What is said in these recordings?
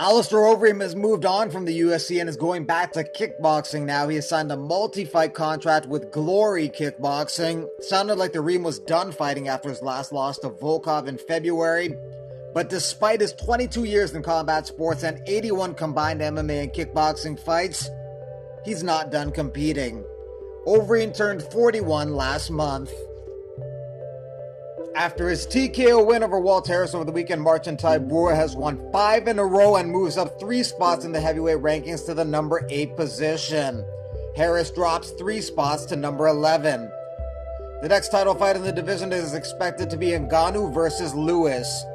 Alistair Overeem has moved on from the UFC and is going back to kickboxing now. He has signed a multi-fight contract with Glory Kickboxing. Sounded like the Reem was done fighting after his last loss to Volkov in February. But despite his 22 years in combat sports and 81 combined MMA and kickboxing fights, he's not done competing. Overeem turned 41 last month. After his TKO win over Walt Harris over the weekend, Martin Tybura has won 5 in a row and moves up 3 spots in the heavyweight rankings to the number 8 position. Harris drops 3 spots to number 11. The next title fight in the division is expected to be Ngannou versus Lewis.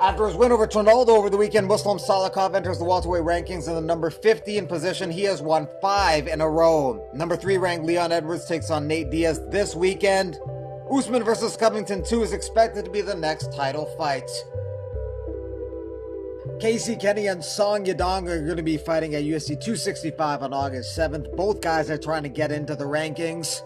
After his win over Trinaldo over the weekend, Muslim Salikov enters the welterweight rankings in the number 15 position. He has won 5 in a row. Number 3 ranked Leon Edwards takes on Nate Diaz this weekend. Usman vs. Covington 2 is expected to be the next title fight. Casey Kenny and Song Yadong are going to be fighting at UFC 265 on August 7th. Both guys are trying to get into the rankings.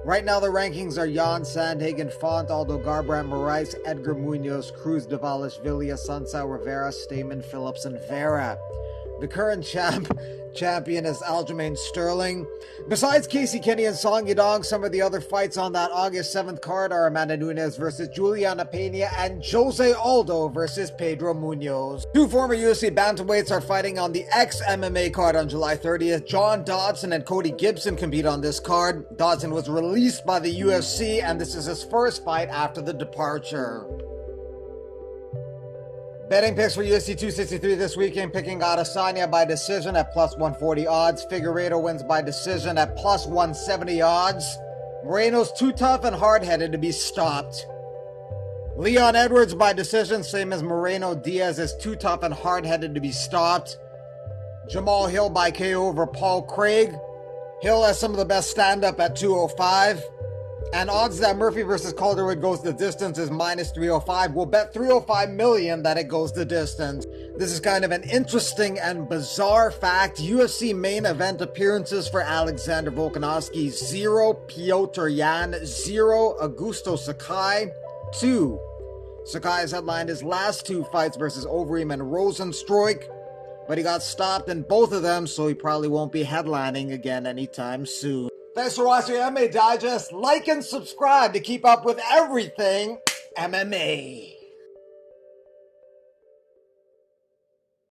Right now the rankings are Jan Sandhagen, Font, Aldo Garbrandt, Moraes, Edgar Munoz, Cruz, Davalishvili, Sunsao, Rivera, Stamen, Phillips, and Vera. The current champion is Aljamain Sterling. Besides Casey Kenny and Song Yadong, some of the other fights on that August 7th card are Amanda Nunes versus Juliana Pena and Jose Aldo versus Pedro Munoz. 2 former UFC bantamweights are fighting on the ex-MMA card on July 30th. John Dodson and Cody Gibson compete on this card. Dodson was released by the UFC, and this is his first fight after the departure. Betting picks for UFC 263 this weekend, picking Adesanya by decision at plus 140 odds. Figueiredo wins by decision at plus 170 odds. Moreno's too tough and hard-headed to be stopped. Leon Edwards by decision, same as Moreno. Diaz is too tough and hard-headed to be stopped. Jamal Hill by KO over Paul Craig. Hill has some of the best stand-up at 205. And odds that Murphy versus Calderwood goes the distance is minus 305. We'll bet 305 million that it goes the distance. This is kind of an interesting and bizarre fact. UFC main event appearances for Alexander Volkanovski: 0 Piotr Yan, 0 Augusto Sakai, 2. Sakai has headlined his last 2 fights versus Overeem and Rosenstruik, but he got stopped in both of them, so he probably won't be headlining again anytime soon. Thanks for watching MMA Digest. Like and subscribe to keep up with everything MMA.